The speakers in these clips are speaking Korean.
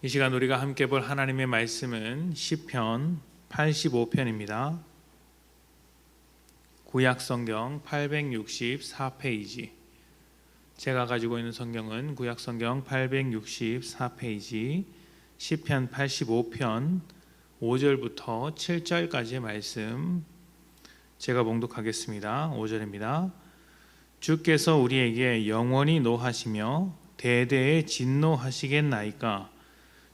이 시간 우리가 함께 볼 하나님의 말씀은 시편 85편입니다. 구약성경 864페이지. 제가 가지고 있는 성경은 구약성경 864페이지 시편 85편 5절부터 7절까지의 말씀 제가 봉독하겠습니다. 5절입니다. 주께서 우리에게 영원히 노하시며 대대에 진노하시겠나이까.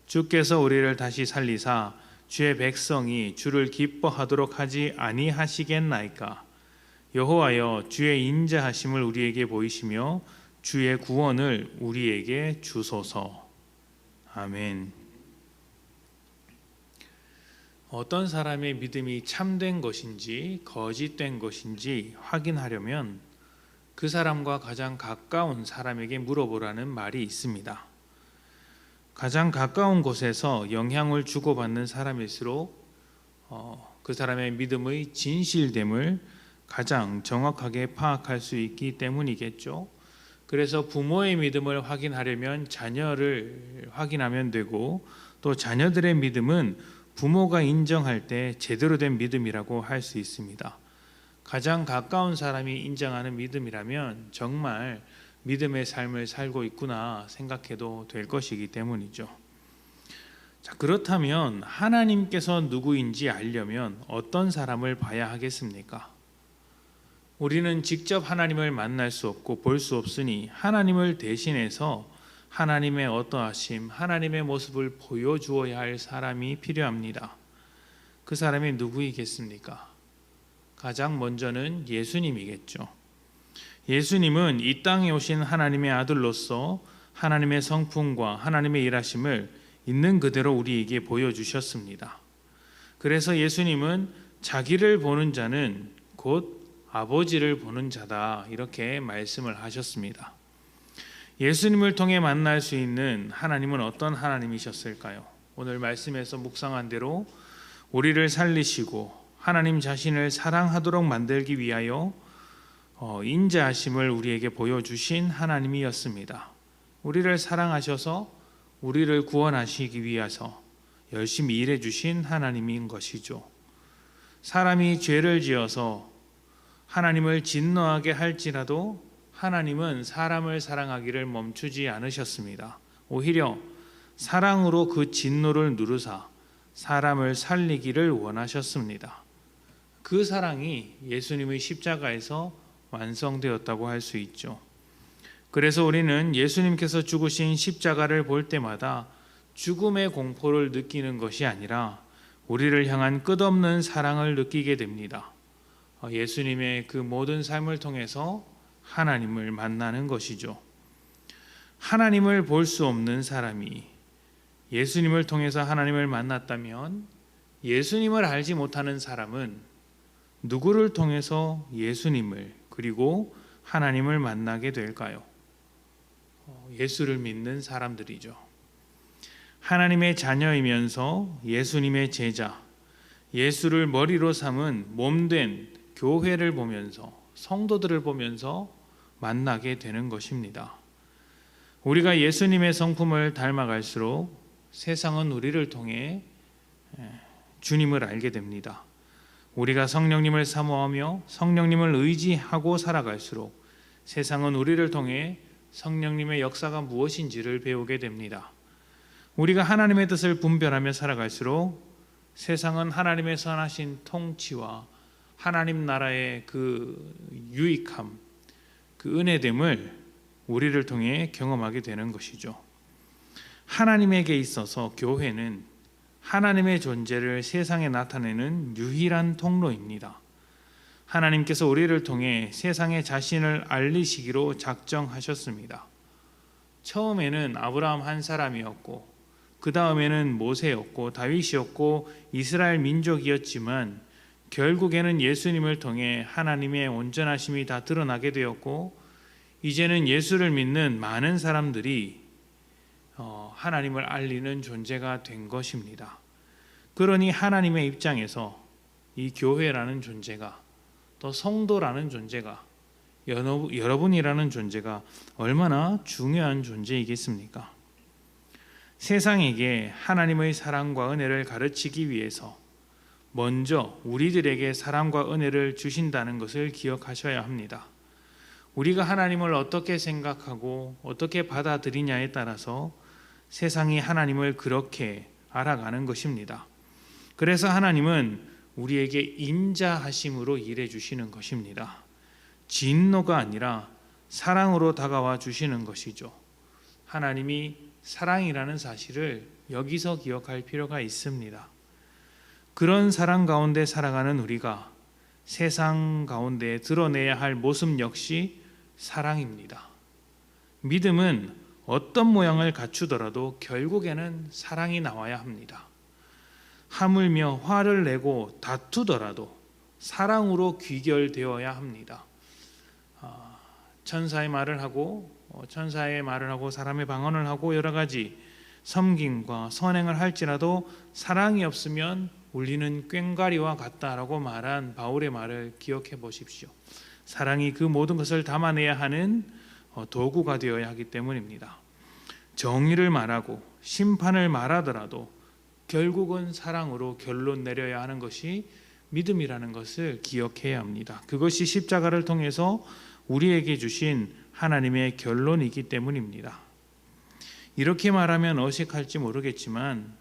주께서 우리를 다시 살리사 주의 백성이 주를 기뻐하도록 하지 아니하시겠나이까. 여호와여, 주의 인자하심을 우리에게 보이시며 주의 구원을 우리에게 주소서. 아멘. 어떤 사람의 믿음이 참된 것인지 거짓된 것인지 확인하려면 그 사람과 가장 가까운 사람에게 물어보라는 말이 있습니다. 가장 가까운 곳에서 영향을 주고받는 사람일수록 그 사람의 믿음의 진실됨을 가장 정확하게 파악할 수 있기 때문이겠죠. 그래서 부모의 믿음을 확인하려면 자녀를 확인하면 되고, 또 자녀들의 믿음은 부모가 인정할 때 제대로 된 믿음이라고 할 수 있습니다. 가장 가까운 사람이 인정하는 믿음이라면 정말 믿음의 삶을 살고 있구나 생각해도 될 것이기 때문이죠. 자, 그렇다면 하나님께서 누구인지 알려면 어떤 사람을 봐야 하겠습니까? 우리는 직접 하나님을 만날 수 없고 볼 수 없으니 하나님을 대신해서 하나님의 어떠하심, 하나님의 모습을 보여주어야 할 사람이 필요합니다. 그 사람이 누구이겠습니까? 가장 먼저는 예수님이겠죠. 예수님은 이 땅에 오신 하나님의 아들로서 하나님의 성품과 하나님의 일하심을 있는 그대로 우리에게 보여주셨습니다. 그래서 예수님은 자기를 보는 자는 곧 아버지를 보는 자다, 이렇게 말씀을 하셨습니다. 예수님을 통해 만날 수 있는 하나님은 어떤 하나님이셨을까요? 오늘 말씀에서 묵상한 대로 우리를 살리시고 하나님 자신을 사랑하도록 만들기 위하여 인자하심을 우리에게 보여주신 하나님이었습니다. 우리를 사랑하셔서 우리를 구원하시기 위해서 열심히 일해 주신 하나님인 것이죠. 사람이 죄를 지어서 하나님을 진노하게 할지라도 하나님은 사람을 사랑하기를 멈추지 않으셨습니다. 오히려 사랑으로 그 진노를 누르사 사람을 살리기를 원하셨습니다. 그 사랑이 예수님의 십자가에서 완성되었다고 할 수 있죠. 그래서 우리는 예수님께서 죽으신 십자가를 볼 때마다 죽음의 공포를 느끼는 것이 아니라 우리를 향한 끝없는 사랑을 느끼게 됩니다. 예수님의 그 모든 삶을 통해서 하나님을 만나는 것이죠. 하나님을 볼 수 없는 사람이 예수님을 통해서 하나님을 만났다면 예수님을 알지 못하는 사람은 누구를 통해서 예수님을 그리고 하나님을 만나게 될까요? 예수를 믿는 사람들이죠. 하나님의 자녀이면서 예수님의 제자, 예수를 머리로 삼은 몸된 교회를 보면서, 성도들을 보면서 만나게 되는 것입니다. 우리가 예수님의 성품을 닮아갈수록 세상은 우리를 통해 주님을 알게 됩니다. 우리가 성령님을 사모하며 성령님을 의지하고 살아갈수록 세상은 우리를 통해 성령님의 역사가 무엇인지를 배우게 됩니다. 우리가 하나님의 뜻을 분별하며 살아갈수록 세상은 하나님의 선하신 통치와 하나님 나라의 그 유익함, 그 은혜됨을 우리를 통해 경험하게 되는 것이죠. 하나님에게 있어서 교회는 하나님의 존재를 세상에 나타내는 유일한 통로입니다. 하나님께서 우리를 통해 세상에 자신을 알리시기로 작정하셨습니다. 처음에는 아브라함 한 사람이었고, 그 다음에는 모세였고 다윗이었고 이스라엘 민족이었지만 결국에는 예수님을 통해 하나님의 온전하심이 다 드러나게 되었고, 이제는 예수를 믿는 많은 사람들이 하나님을 알리는 존재가 된 것입니다. 그러니 하나님의 입장에서 이 교회라는 존재가, 또 성도라는 존재가, 여러분이라는 존재가 얼마나 중요한 존재이겠습니까? 세상에게 하나님의 사랑과 은혜를 가르치기 위해서 먼저 우리들에게 사랑과 은혜를 주신다는 것을 기억하셔야 합니다. 우리가 하나님을 어떻게 생각하고 어떻게 받아들이냐에 따라서 세상이 하나님을 그렇게 알아가는 것입니다. 그래서 하나님은 우리에게 인자하심으로 일해 주시는 것입니다. 진노가 아니라 사랑으로 다가와 주시는 것이죠. 하나님이 사랑이라는 사실을 여기서 기억할 필요가 있습니다. 그런 사랑 가운데 살아가는 우리가 세상 가운데 드러내야 할 모습 역시 사랑입니다. 믿음은 어떤 모양을 갖추더라도 결국에는 사랑이 나와야 합니다. 하물며 화를 내고 다투더라도 사랑으로 귀결되어야 합니다. 천사의 말을 하고 사람의 방언을 하고 여러 가지 섬김과 선행을 할지라도 사랑이 없으면 울리는 꽹과리와 같다라고 말한 바울의 말을 기억해 보십시오. 사랑이 그 모든 것을 담아내야 하는 도구가 되어야 하기 때문입니다. 정의를 말하고 심판을 말하더라도 결국은 사랑으로 결론 내려야 하는 것이 믿음이라는 것을 기억해야 합니다. 그것이 십자가를 통해서 우리에게 주신 하나님의 결론이기 때문입니다. 이렇게 말하면 어색할지 모르겠지만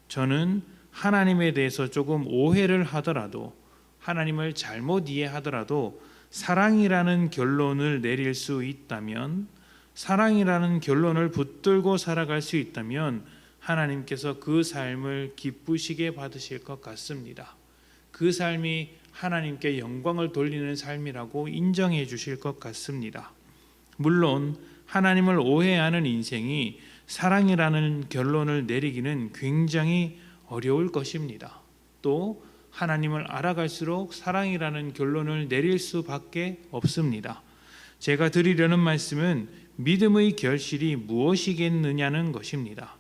저는 하나님에 대해서 조금 오해를 하더라도 하나님을 잘못 이해하더라도 사랑이라는 결론을 내릴 수 있다면, 사랑이라는 결론을 붙들고 살아갈 수 있다면 하나님께서 그 삶을 기쁘시게 받으실 것 같습니다. 그 삶이 하나님께 영광을 돌리는 삶이라고 인정해 주실 것 같습니다. 물론 하나님을 오해하는 인생이 사랑이라는 결론을 내리기는 굉장히 어려울 것입니다. 또 하나님을 알아갈수록 사랑이라는 결론을 내릴 수밖에 없습니다. 제가 드리려는 말씀은 믿음의 결실이 무엇이겠느냐는 것입니다.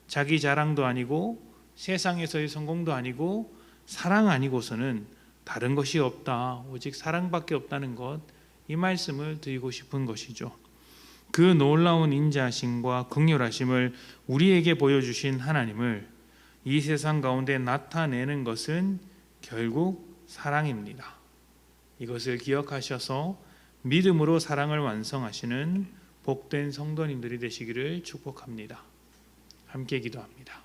자기 자랑도 아니고 세상에서의 성공도 아니고 사랑 아니고서는 다른 것이 없다, 오직 사랑밖에 없다는 것, 이 말씀을 드리고 싶은 것이죠. 그 놀라운 인자하심과 긍휼하심을 우리에게 보여주신 하나님을 이 세상 가운데 나타내는 것은 결국 사랑입니다. 이것을 기억하셔서 믿음으로 사랑을 완성하시는 복된 성도님들이 되시기를 축복합니다. 함께 기도합니다.